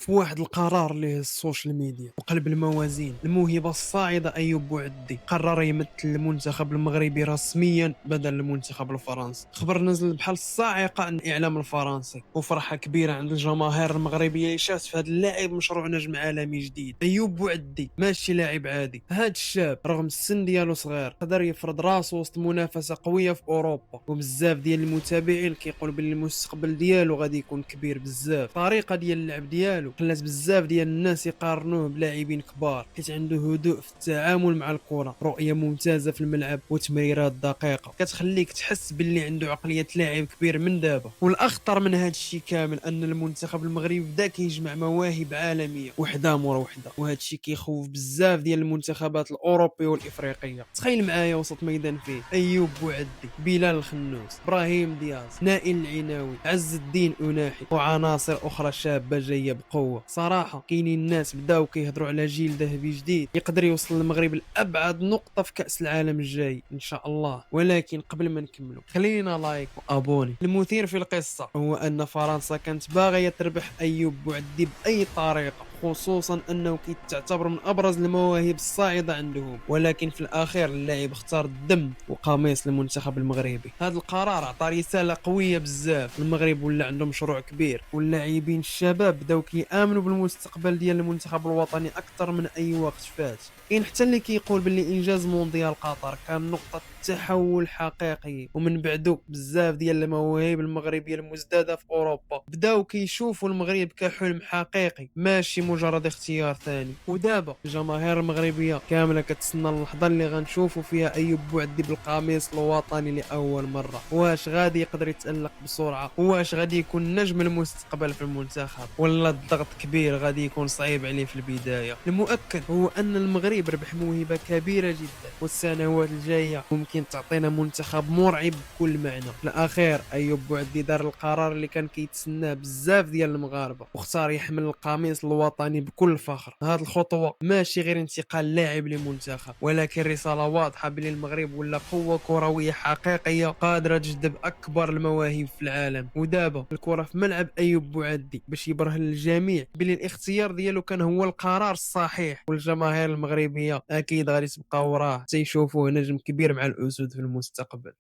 في واحد القرار اللي هز السوشيال ميديا وقلب الموازين، الموهبة الصاعدة أيوب بوعدي قرر يمثل المنتخب المغربي رسميا بدل المنتخب الفرنسي. خبر نزل بحال الصاعقة عن الإعلام الفرنسي وفرحة كبيرة عند الجماهير المغربية اللي شافت في هذا اللاعب مشروع نجم عالمي جديد. أيوب بوعدي ماشي لاعب عادي، هذا الشاب رغم السن ديالو صغير قدر يفرض راسو وسط منافسة قوية في أوروبا، وبزاف ديال المتابعين كيقولوا بلي المستقبل ديالو غادي يكون كبير بزاف. الطريقة ديال اللعب ديالو خلات بزاف ديال الناس يقارنوه بلاعبين كبار، حيت عنده هدوء في التعامل مع الكرة، رؤية ممتازة في الملعب وتمريرات دقيقة كتخليك تحس باللي عنده عقلية لاعب كبير من دابا. والأخطر من هذا الشيء كامل أن المنتخب المغربي بدا كيجمع مواهب عالمية وحده مورا وحده، وهذا الشيء كيخوف بزاف ديال المنتخبات الأوروبية والإفريقية. تخيل معايا وسط ميدان فيه أيوب بوعدي، بلال الخنوس، إبراهيم دياز، نائل العناوي، عز الدين أناحي وعناصر أخرى شابة جاية بقوة. صراحة كاينين الناس بداو كيهضروا على جيل ذهبي جديد يقدر يوصل المغرب لأبعد نقطة في كأس العالم الجاي إن شاء الله. ولكن قبل ما نكملوا خلينا لايك وأبوني. المثير في القصة هو أن فرنسا كانت باغية تربح أيوب بوعدي بأي طريقة، خصوصا انه كيتعتبر من ابرز المواهب الصاعده عندهم، ولكن في الاخير اللاعب اختار الدم وقميص المنتخب المغربي. هذا القرار عطى رساله قويه بزاف، المغرب ولا عنده مشروع كبير واللاعبين الشباب بداو كيامنوا بالمستقبل ديال المنتخب الوطني اكثر من اي وقت فات. كاين حتى اللي كيقول باللي انجاز مونديال قطر كان نقطه تحول حقيقي، ومن بعدو بزاف ديال المواهب المغربيه المزداده في اوروبا بداو كيشوفوا المغرب كحلم حقيقي ماشي مجرد اختيار ثاني. ودابا الجماهير المغربيه كامله كتسنى اللحظه اللي غنشوفوا فيها ايوب بوعدي بالقميص الوطني لاول مره. واش غادي يقدر يتالق بسرعه؟ واش غادي يكون نجم المستقبل في المنتخب، ولا الضغط كبير غادي يكون صعيب عليه في البدايه؟ المؤكد هو ان المغرب ربح موهبه كبيره جدا، والسنوات الجايه ممكن تعطينا منتخب مرعب بكل معنى. في الاخير ايوب بوعدي دار القرار اللي كان كيتسناه بزاف ديال المغاربه، واختار يحمل القميص الوطني بكل فخر. هذه الخطوه ماشي غير انتقال لاعب لمنتخب، ولكن رساله واضحه بلي المغرب ولا قوه كرويه حقيقيه قادره تجذب اكبر المواهب في العالم. ودابا الكره في ملعب ايوب بوعدي باش يبرهن للجميع بلي الاختيار ديالو كان هو القرار الصحيح، والجماهير المغربيه اكيد غادي تبقى وراه حتى يشوفوه نجم كبير مع الاسود في المستقبل.